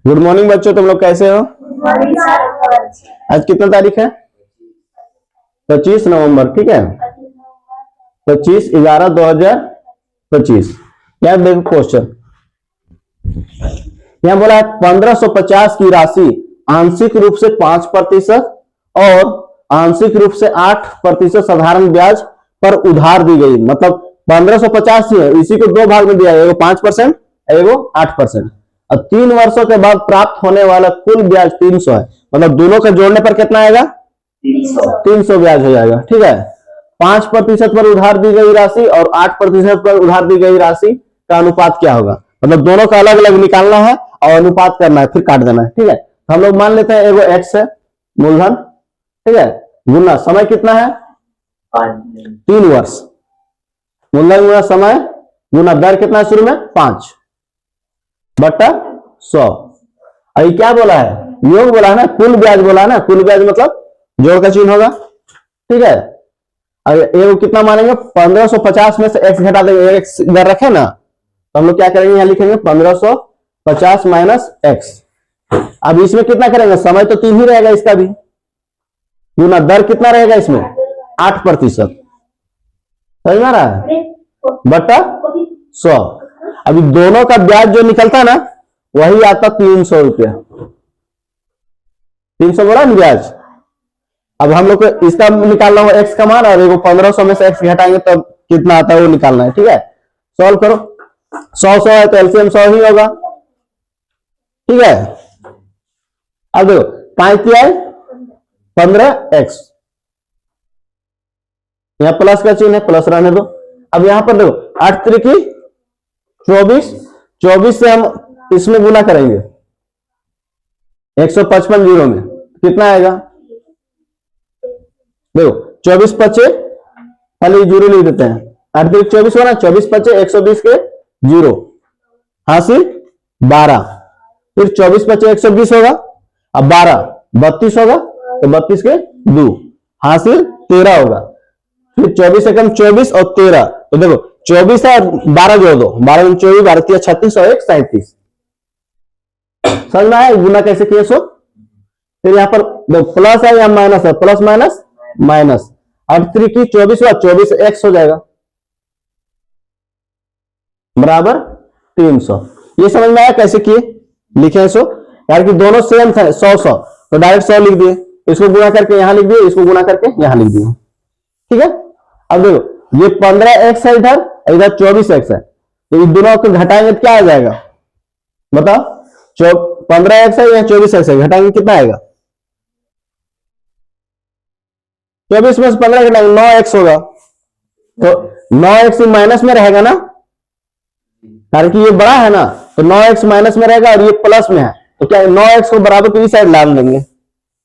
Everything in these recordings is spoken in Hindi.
गुड मॉर्निंग बच्चों, तुम लोग कैसे हो? आज कितना तारीख है? 25 नवंबर। ठीक है, 25/11/2025। यार देखो क्वेश्चन, यहां बोला है 1550 की राशि आंशिक रूप से 5% और आंशिक रूप से 8% साधारण ब्याज पर उधार दी गई। मतलब 1550 ही है, इसी को दो भाग में दिया है, एगो 5% एगो 8%। और 3 वर्षों के बाद प्राप्त होने वाला कुल ब्याज 300 है। मतलब दोनों का जोड़ने पर कितना आएगा? 300 ब्याज हो जाएगा। ठीक है, 5% पर उधार दी गई राशि और 8% पर उधार दी गई राशि का अनुपात क्या होगा? मतलब दोनों का अलग अलग निकालना है और अनुपात करना है, फिर काट देना है। ठीक है, तो हम लोग मान लेते हैं एगो x है मूलधन, ठीक है, गुना समय कितना है? 3 वर्ष। मूलधन गुना समय गुना दर कितना है शुरू में? 5/100। अभी क्या बोला है? योग बोला है ना, कुल ब्याज बोला है ना। कुल ब्याज मतलब जोड़ का चिन्ह होगा। ठीक है, ये कितना मानेंगे? 1550 में से x घटा देंगे, x इधर रखे ना, तो हम लोग क्या करेंगे, यहां लिखेंगे 1550 माइनस x। अब इसमें कितना करेंगे? समय तो 3 ही रहेगा इसका भी, गुना दर कितना रहेगा इसमें? 8%। समझ में आ रहा है? बटा 100। अभी दोनों का ब्याज जो निकलता है ना, वही आता 300 रुपया। 300 बोला ना ब्याज। अब हम लोग को इसका निकालना होगा x का मान, और एगो 1500 में से x घटाएंगे तो कितना आता है वो निकालना है। ठीक है, सॉल्व करो। 100 है तो एलसीएम 100 ही होगा। ठीक है, अब देखो 5 किया है 15x, यहां प्लस का चिन्ह है, प्लस रहने दो। अब यहां पर देखो 8 त्रिकी 24, 24 से हम इसमें गुना करेंगे 155 जीरो में, कितना आएगा? देखो 24 पचे, पहले जीरो लिख देते हैं। 8 त्रिक 24 होना, 24 पचे 120 के जीरो, हासिल 12। फिर 24 पचे 120 होगा, अब 12 32 होगा, तो 32 के 2, हासिल 13 होगा। फिर 24 से कम 24 और 13, तो देखो 24 है और 12 जोड़ दो, 12 में 24, 12 36 और 1 37। समझ में आया गुना कैसे किए सो? फिर यहां पर प्लस है या माइनस है? Plus minus minus. 8 त्रिकी 24 हुआ, 24 x हो जाएगा बराबर 300। ये समझ में आया कैसे किए? लिखे सो यार कि दोनों सेम थे 100 तो डायरेक्ट 100 लिख दिए, इसको गुणा करके यहां लिख दिए, इसको गुणा करके यहां लिख दिए। ठीक है, अब देखो ये 15x है, इधर इधर 24x है, तो इन दोनों को घटाएंगे तो क्या आ जाएगा बताओ? 15x है या 24x है, घटाएंगे कितना आएगा? 24 में से 15 घटाएंगे 9x होगा, तो 9x माइनस में रहेगा ना, कारण कि ये बड़ा है ना, तो 9x माइनस में रहेगा और ये प्लस में है, तो क्या 9x को बराबर की साइड ला लेंगे।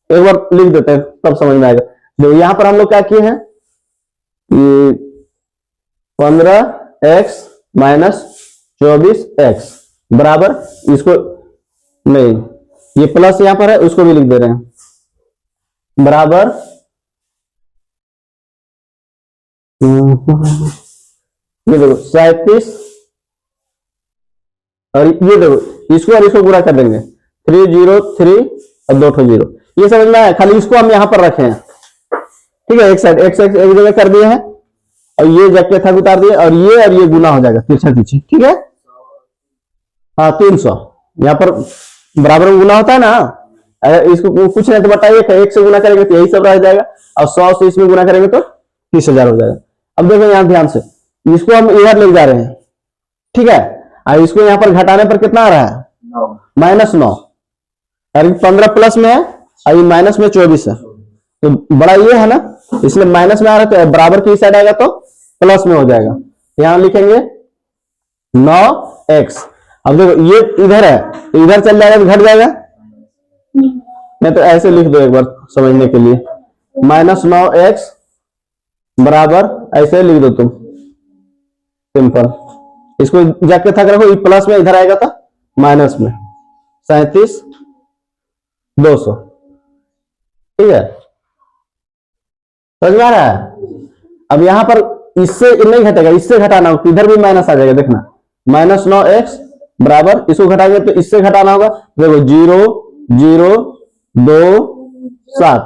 एक बार लिख देते हैं तब समझ में आएगा। देखो यहां पर हम लोग क्या किए हैं, ये 15x माइनस 24x बराबर, इसको नहीं, ये प्लस यहां पर है, उसको भी लिख दे रहे हैं बराबर, ये देखो 37, और ये देखो इसको और इसको गुणा कर देंगे 303 और 2 0। ये समझ में आया? खाली इसको हम यहां पर रखे हैं। ठीक है, एक साइड x एक जगह कर दिए हैं, और ये जगह था उतार दिए, और ये गुना हो जाएगा तिरछा तिरछी। ठीक है, हाँ 300 यहां पर बराबर में गुना होता है ना। अगर इसको कुछ नहीं तो बताइए, 1 से गुना करेंगे तो यही सब रह जाएगा, और 100 से इसमें गुना करेंगे तो 30,000 हो जाएगा। अब देखो यहां ध्यान से, इसको हम इधर ले जा रहे हैं। ठीक है, और इसको यहां पर घटाने पर कितना आ रहा है? -9। अरे 15 प्लस में है और ये माइनस में 24 है, तो बड़ा ये है ना, इसलिए माइनस में आ रहा है, तो बराबर की साइड आएगा तो प्लस में हो जाएगा। यहां लिखेंगे 9x। अब देखो ये इधर है, तो इधर चल जाएगा तो घट जाएगा, नहीं तो ऐसे लिख दो एक बार समझने के लिए, -9x बराबर, ऐसे लिख दो तुम सिंपल। इसको जाके था रखो, प्लस में इधर आएगा था माइनस में 37 200। ठीक है, समझ में आ रहा है? अब यहां पर इससे नहीं घटेगा, इससे घटाना हो, इधर भी माइनस आ जाएगा, देखना -9x बराबर, इसको घटाएंगे तो इससे घटाना होगा, देखो 0 0 2 7,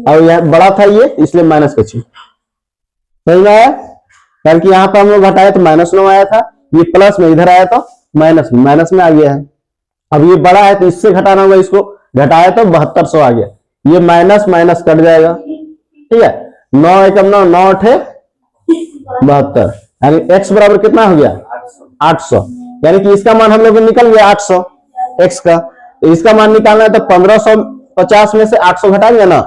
और यह बड़ा था ये इसलिए माइनस का चिन्ह, समझ में आया? कारण कि यहाँ पर हम लोग घटाए तो -9 आया था, ये प्लस में इधर आया तो माइनस में आ गया है। अब ये बड़ा है तो इससे घटाना होगा, इसको घटाया तो 7200 आ गया, ये माइनस माइनस कट जाएगा, ठीक है। 9 एकम 9, 9 8 72, यानी x बराबर कितना हो गया 800, यानी कि इसका मान हम लोग निकल गया 800 x का, तो इसका मान निकालना है तो 1550 में से 800 घटाएंगे ना,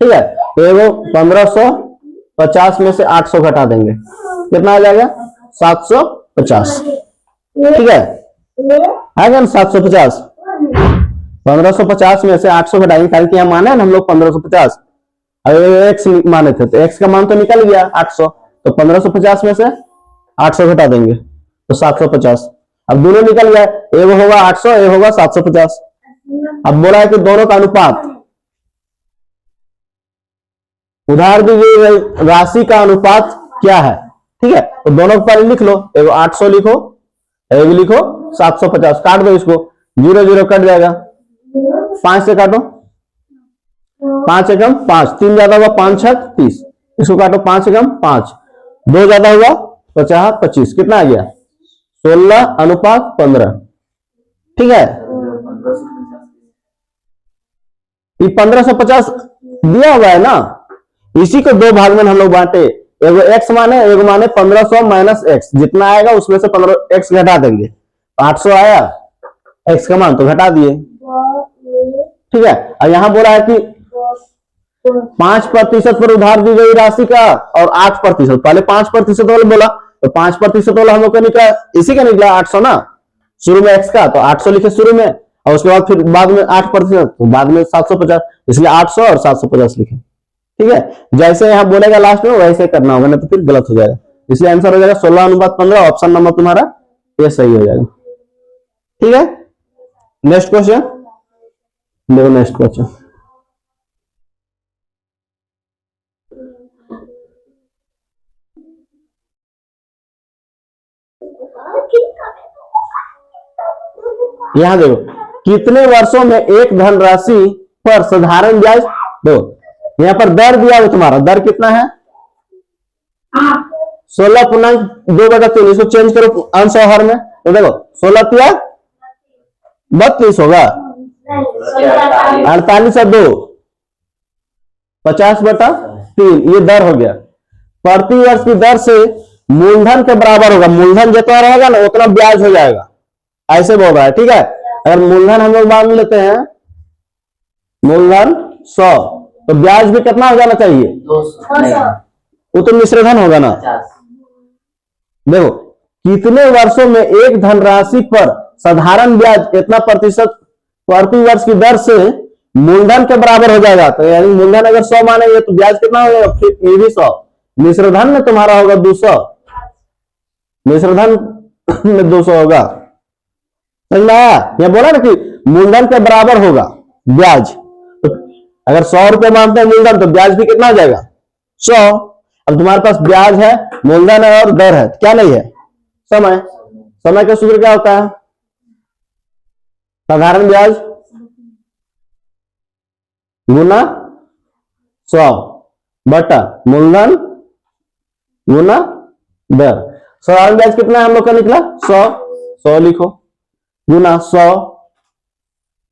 ठीक है। तो वो 1550 में से 800 घटा देंगे, कितना आ जाएगा 750, ठीक है, आएगा ना 750। 1550 में से 800 घटाएंगे, कारण कि यहाँ माने ना हम लोग 1550, अगर x माने थे तो x का मान तो निकल गया 800, तो 1550 में से 800 घटा देंगे तो 750। अब दोनों निकल गया, एक होगा 800, एक होगा 750। अब बोला है कि दोनों का अनुपात, उदाहरण दीजिए राशि का अनुपात क्या है, ठीक है। तो दोनों को पहले लिख लो, एक 800 लिखो, एक लिखो 750, काट दो इसको, 0 0 कट जाएगा, 5 से काटो, 5 एकम 5, 3 ज्यादा हुआ 5 6 30, इसको काटो 5 एकम 5, 2 ज्यादा हुआ 50 25, कितना आ गया 16:15, ठीक है। ये 1550 दिया हुआ है ना, इसी को दो भाग में हम लोग बांटे, एगो x माने, एगो माने 1500 माइनस x, जितना आएगा उसमें से 15 x घटा देंगे, 800 आया x का मान तो घटा दिए, ठीक है। और यहां बोला है कि 5% पर उधार दी गई राशि का और 8%, पहले 5% वाले बोला तो 5% वाला हम लोग का निकला, इसी का निकला 800 ना, शुरू में x का तो 800 लिखे शुरू में, और उसके बाद फिर बाद में 8%, तो बाद में 750, इसलिए 800 और 750 लिखे, ठीक है। जैसे यहां बोलेगा लास्ट में वैसे करना होगा, नहीं तो फिर गलत हो जाएगा, इसलिए आंसर हो जाएगा 16:15, ऑप्शन नंबर तुम्हारा ये सही हो जाएगा, ठीक है। नेक्स्ट क्वेश्चन देखो, नेक्स्ट क्वेश्चन यहां देखो, कितने वर्षों में एक धनराशि पर साधारण ब्याज दो, यहां पर दर दिया हुआ तुम्हारा, दर कितना है 16.2/3, इसको चेंज करो अंश और हर में, तो देखो 16 या 32 होगा, 48 और 2 50/3, ये दर हो गया। प्रति वर्ष की दर से मूलधन के बराबर होगा, मूलधन जितना रहेगा ना उतना ब्याज हो जाएगा, ऐसे बोल रहा है, ठीक है। अगर मूलधन हम लोग मान लेते हैं मूलधन 100, तो ब्याज भी कितना हो जाना चाहिए 200, वो तो मिश्रधन होगा ना। देखो कितने वर्षों में एक धनराशि पर साधारण ब्याज इतना प्रतिशत प्रति वर्ष की दर से मूलधन के बराबर हो जाएगा, तो यानी मूलधन अगर 100 मानेंगे तो ब्याज कितना हो जाएगा, फिर ये भी 100, मिश्रधन में तुम्हारा होगा 200, मिश्रधन में 200 होगा, समझ में आया? यह बोला ना कि मूलधन के बराबर होगा ब्याज, तो अगर 100 रुपए मानते हैं मूलधन तो ब्याज भी कितना हो जाएगा 100। अब तुम्हारे पास ब्याज है, मूलधन है और दर है, क्या नहीं है समय। समय का सूत्र क्या होता है, साधारण ब्याज गुना 100 बटा मूलधन गुना दर। साधारण ब्याज कितना है हम लोग का निकला 100 लिखो, गुना 100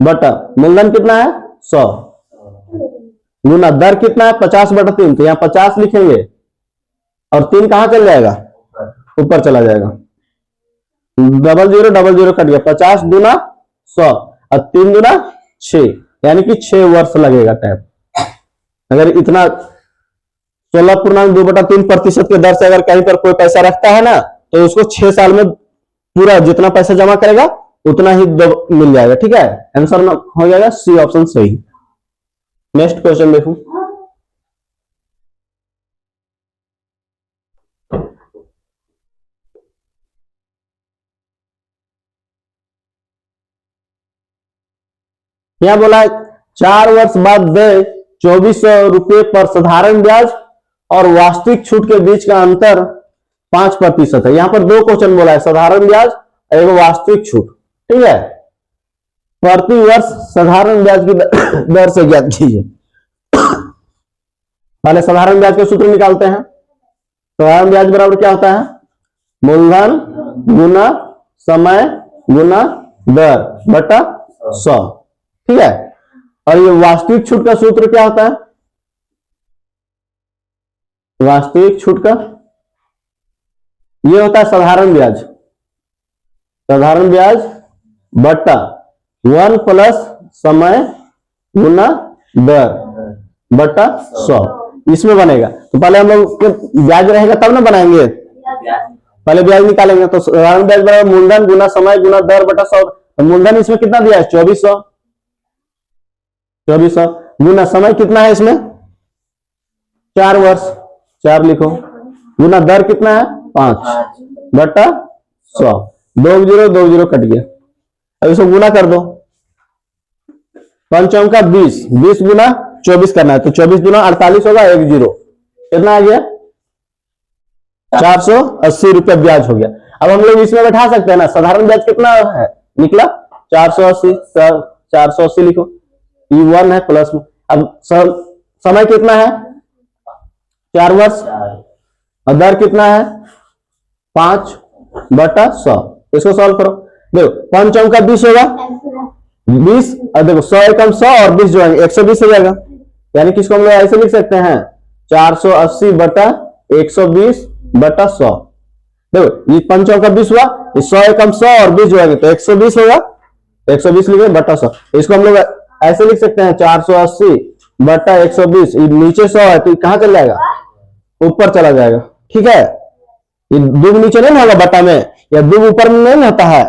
बटा मूलधन कितना है 100, गुना दर कितना है 50/3, तो यहां 50 लिखेंगे और 3 कहां चल जाएगा ऊपर चला जाएगा, 00 00 कट गया, 50 गुना 100 और 3 गुना 6, यानी कि 6 वर्ष लगेगा टाइम। अगर इतना 16.2/3% के दर से अगर कहीं पर कोई पैसा रखता है ना, तो उसको 6 साल में पूरा जितना पैसा जमा करेगा उतना ही मिल जाएगा, ठीक है। आंसर हो जाएगा सी ऑप्शन सही। नेक्स्ट क्वेश्चन देखो, यहां बोला है 4 वर्ष बाद देय 2400 रुपए पर साधारण ब्याज और वास्तविक छूट के बीच का अंतर 5% है। यहां पर 2 क्वेश्चन बोला है, साधारण ब्याज एक वास्तविक छूट। ठीक है, प्रति वर्ष साधारण ब्याज की दर से ज्ञात कीजिए। पहले साधारण ब्याज के सूत्र निकालते हैं। साधारण ब्याज बराबर क्या होता है? मूलधन गुना समय गुना दर बटा 100। ठीक है, और ये वास्तविक छूट का सूत्र क्या होता है? वास्तविक छूट का ये होता है साधारण ब्याज, साधारण ब्याज बटा 1 प्लस समय गुना दर बटा 100, इसमें बनेगा। तो पहले हम लोग ब्याज रहेगा तब ना बनाएंगे, पहले ब्याज निकालेंगे। तो साधारण ब्याज बराबर मूलधन गुना समय गुना दर बटा 100। तो मूलधन इसमें कितना दिया है? 2400, 2400 गुना समय कितना है इसमें? 4 वर्ष, 4 लिखो, गुना दर कितना है? 5 बटा 100। 2 जीरो 2 जीरो कट गया। अब इसको गुना कर दो, 5 चौका 20, 20 गुना 24 करना है। तो 24 गुना 48 होगा, 1 जीरो कितना आ गया? 480 रुपया ब्याज हो गया। अब हम लोग इसमें बैठा सकते हैं ना, साधारण ब्याज कितना है निकला? 480, 480 लिखो, E1 है प्लस में। अब समय कितना है? 4 वर्ष, और दर कितना है? 5 बटा 100। इसको सॉल्व करो, देखो 5 चौका 20 होगा, 20 और देखो 100 एकम 100 और 20 जोड़ेंगे 120 हो जाएगा। यानी कि इसको हम लोग ऐसे लिख सकते हैं 480 बटा 120 बटा 100। देखो ये 5 चौका 20 हुआ, 100 एकम 100 और 20 जोड़ेंगे तो 120 होगा, 120 लिखे बटा 100। इसको हम लोग ऐसे लिख सकते हैं 480 बटा 120, नीचे 100 है तो कहां चल जाएगा? ऊपर चला जाएगा। ठीक है, ये दुग नीचे नहीं होगा बटा में, या दुग ऊपर में नहीं होता है,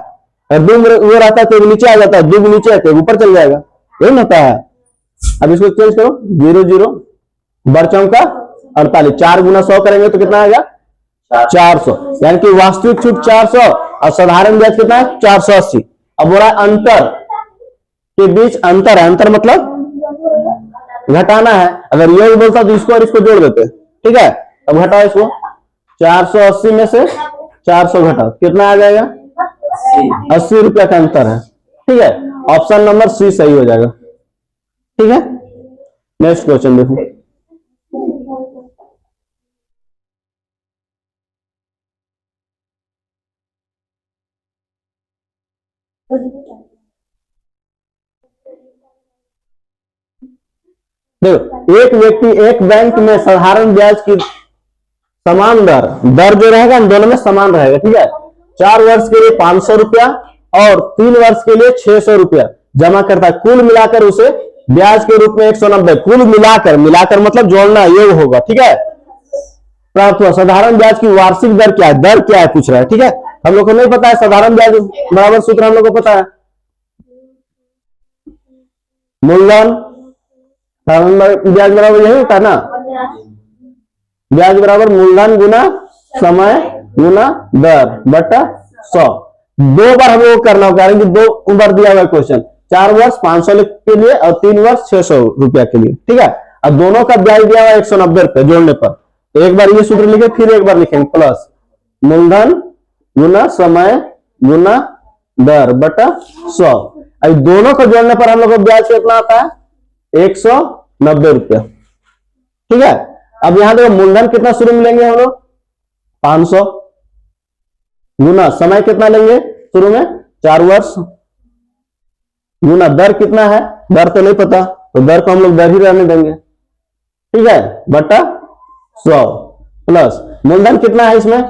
दुग वो रहता है तो नीचे आ जाता है, दुग नीचे है तो ऊपर चल जाएगा, यही होता है। अब इसको चेंज करो, 0 0 बर चौका 48, 4 गुना 100 करेंगे तो कितना आएगा? 400। यानी कि वास्तविक छूट 400 और साधारण ब्याज कितना है? 480। अब बोला अंतर के बीच अंतर है, अंतर मतलब घटाना है। अगर ये बोलता तो इसको और इसको जोड़ देते। ठीक है, अब घटाओ इसको, 480 में से 400 घटाओ, कितना आ जाएगा? 80 रुपया का अंतर है। ठीक है, ऑप्शन नंबर सी सही हो जाएगा। ठीक है, नेक्स्ट क्वेश्चन देखो। देखो एक व्यक्ति एक बैंक में साधारण ब्याज की समान दर, दर जो रहेगा इन दोनों में समान रहेगा। ठीक है, 4 वर्ष के लिए 500 रुपया और 3 वर्ष के लिए 600 रुपया जमा करता है, कुल मिलाकर उसे ब्याज के रूप में 190, कुल मिलाकर, मिलाकर मतलब जोड़ना ये होगा। ठीक है, प्राप्त हुआ। साधारण ब्याज की वार्षिक दर क्या है? दर क्या है पूछ रहा है। ठीक है, हम लोग को नहीं पता है, साधारण ब्याज बराबर सूत्र हम लोग को पता है, मूलधन ब्याज बराबर यही होता है ना, ब्याज बराबर मूलधन गुना समय गुना दर बटा 100। 2 बार हम लोग करना होगा, कि 2 बार दिया हुआ क्वेश्चन, 4 वर्ष 500 के लिए और 3 वर्ष 600 रुपया के लिए। ठीक है, अब दोनों का ब्याज दिया हुआ 190 रुपये जोड़ने पर, तो एक बार ये सूत्र लिखे, फिर एक बार लिखेंगे प्लस मूलधन गुना समय गुना दर बटा 100। अब दोनों को जोड़ने पर हम लोग को ब्याज कितना आता है? 190 रुपया। ठीक है, अब यहां देखो मूलधन कितना शुरू में लेंगे हम लोग? 500 गुना समय कितना लेंगे शुरू में? 4 वर्ष गुना दर कितना है? दर तो नहीं पता, तो दर को हम लोग दर ही रहने देंगे। ठीक है, बटा 100 प्लस मूलधन कितना है इसमें?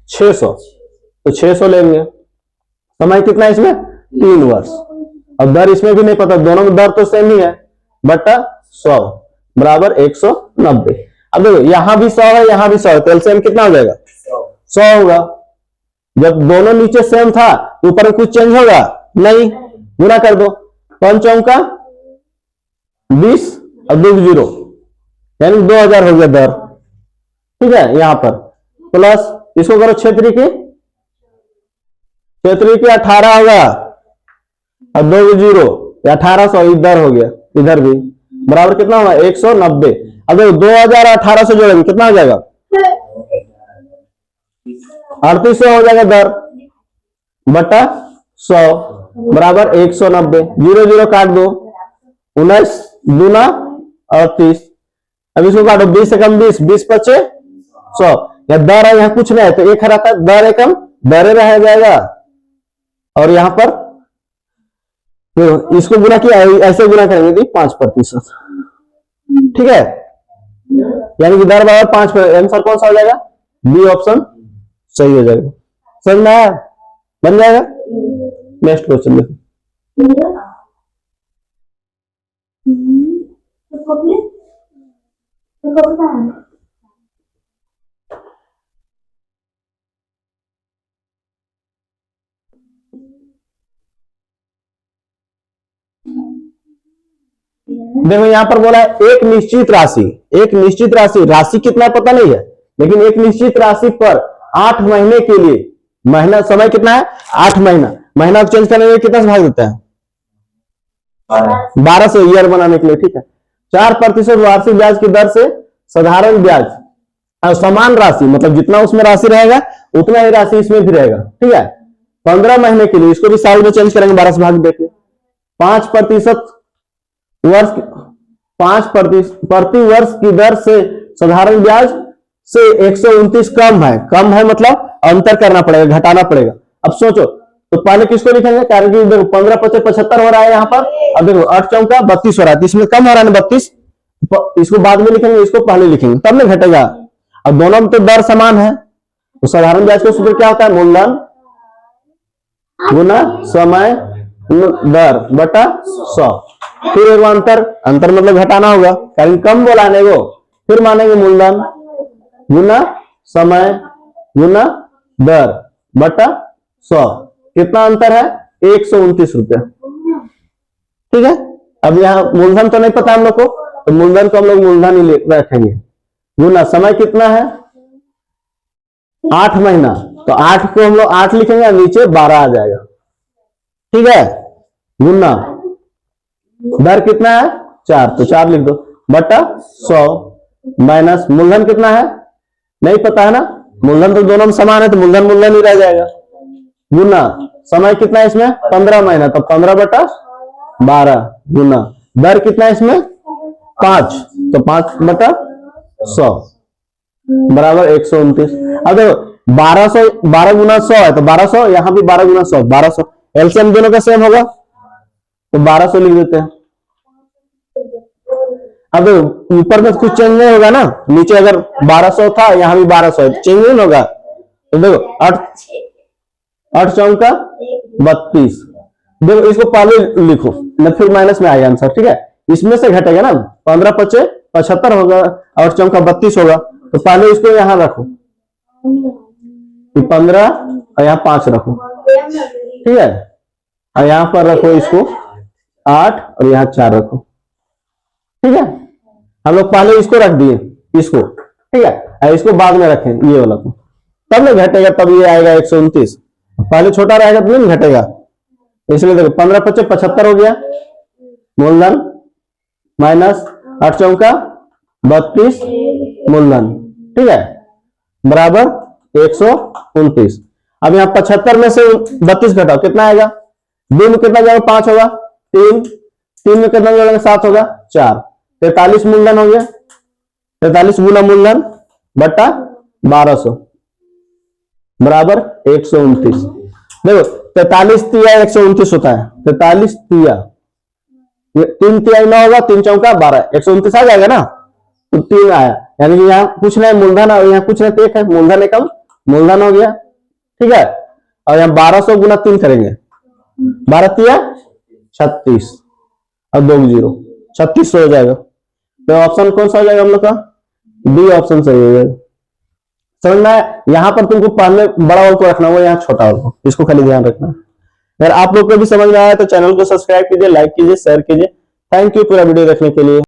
600, तो 600 लेंगे। समय कितना है इसमें? 3 वर्ष, और दर इसमें भी नहीं पता, दोनों में दर तो सेम ही है, बटा 100 बराबर 190। अब देखो यहां भी 100 है, यहां भी 100 है, तो एलसीएम कितना हो जाएगा? 100 होगा। जब दोनों नीचे सेम था ऊपर में कुछ चेंज होगा नहीं, गुना कर दो, 5 चौका 20 और 2 जीरो, यानी 2000 हो गया दर। ठीक है, यहां पर प्लस इसको करो क्षेत्रीय की, क्षेत्रीय की 18 होगा और 2 जीरो 1800 इधर हो गया, इधर भी बराबर कितना होगा? 190। अगर 2018 से जोड़ेंगे कितना हो जाएगा? 3800 हो जाएगा दर बटा 100 बराबर 190। 0 0 काट दो, 19 दूना 38। अब इसको काटो, 20 एकम 20, 20 पचे 100। या दर है, यहाँ कुछ नहीं है तो एक रहता है, दर एकम दरे रह जाएगा। और यहां पर तो इसको गुना किया, ऐसे गुना करेंगे 5%। ठीक है, यानी कि दर बराबर 5%। आंसर कौन सा हो जाएगा? बी ऑप्शन सही हो जाएगा। समझ में आया? बन जाएगा। नेक्स्ट क्वेश्चन देखो। देखो यहां पर बोला है एक निश्चित राशि, एक निश्चित राशि, राशि कितना पता नहीं है, लेकिन एक निश्चित राशि पर 8 महीने के लिए, महीना समय कितना है? 8 महीना। महीना को चेंज करने में कितना से भाग देता है? 12 से, ईयर बनाने के लिए। ठीक है, 4% वार्षिक ब्याज की दर से साधारण ब्याज और समान राशि, मतलब जितना उसमें राशि रहेगा उतना ही राशि इसमें भी रहेगा। ठीक है, 15 महीने के लिए, इसको भी साल में चेंज करेंगे, 12 से भाग देके 5% वर्ष, 5% प्रति वर्ष की दर से साधारण ब्याज से 129 कम है। कम है मतलब अंतर करना पड़ेगा, घटाना पड़ेगा। अब सोचो, तो पहले किसको लिखेंगे? कारण कि देखो 15 25 75 हो रहा है यहाँ पर। अब देखो 8 चौका 32 हो रहा है, इसमें कम हो रहा है 32, इसको बाद में लिखेंगे, इसको पहले लिखेंगे, तब नहीं घटेगा। अब दोनों में तो दर समान है, तो साधारण ब्याज का सूत्र क्या होता है? मूलधन गुना समय दर बटा 100। फिर एक अंतर, अंतर मतलब घटाना होगा, कारण कम बोला है वो। फिर मानेंगे मूलधन गुना समय गुना दर बटा 100। कितना अंतर है? 129 रुपया। ठीक है, अब यहाँ मूलधन तो नहीं पता हम लोग को, तो मूलधन को हम लोग मूलधन ही रखेंगे। गुना समय कितना है? 8 महीना, तो 8 को हम लोग 8 लिखेंगे, नीचे 12 आ जाएगा। ठीक है, गुना दर कितना है? 4, तो 4 लिख दो बटा 100 माइनस मूलधन कितना है? नहीं पता है ना, मूलधन तो दोनों में समान है, तो मूलधन मूलधन ही रह जाएगा। गुना समय कितना है इसमें? 15 महीना, तो 15 बटा 12 गुना दर कितना है इसमें? 5, तो 5 बटा 100 बराबर 129। अब देखो 12 गुना 100 है, तो 1200, यहां भी 12 गुना 100, 1200। एलसीएम दोनों का सेम होगा, तो 1200 लिख देते हैं। अब ऊपर में कुछ चेंज नहीं होगा ना, नीचे अगर 1200 था, यहां भी 1200 है, चेंज नहीं होगा। तो देखो 8 चौका 32। देखो इसको पहले लिखो, फिर माइनस में आएगा आंसर। ठीक है, इसमें से घटेगा ना, 15 25 75 होगा, 8 चौका 32 होगा, तो पहले इसको यहां रखो, 15 और यहां 5 रखो। ठीक है, और यहां पर रखो इसको 8 और यहां 4 रखो। ठीक है, हम लोग पहले इसको रख दिए, इसको। ठीक है, इसको बाद में रखें, ये वाला को, तब नहीं घटेगा, तब ये आएगा 129। पहले छोटा रहेगा तो नहीं घटेगा, इसलिए देखो 15 25 75 हो गया, मूलधन माइनस 8 चौका 32 मूलधन। ठीक है, बराबर 129। अब यहाँ 75 में से 32 घटाओ, कितना आएगा? 2 में कितना जाएगा? 5 होगा, 3 में कितना जोड़ेंगे? 7 होगा, 4, 43 मूलधन हो गया। 43 गुना मूलधन बटा 1200 बराबर 129। देखो 43 तिया 129 होता है, 43 तिया, 3 तिया 9 होगा, 3 चौका 12, 129 आ जाएगा ना, तो 3 आया, यानी कि यहाँ कुछ नहीं मूलधन और यहाँ कुछ नहीं, तो एक है मूलधन, एकम मूलधन हो गया। ठीक है, और यहाँ 1200 गुना 3 करेंगे, 12 तिया 36 और 2 0, 3600 हो जाएगा। तो ऑप्शन कौन सा हो जाएगा हम लोग का? बी ऑप्शन सही हो जाएगा। समझना है, यहां पर तुमको पहले बड़ा वाल को रखना हुआ, यहाँ छोटा वाल को, इसको खाली ध्यान रखना। अगर आप लोग को भी समझ में आया तो चैनल को सब्सक्राइब कीजिए, लाइक कीजिए, शेयर कीजिए। थैंक यू पूरा वीडियो देखने के लिए।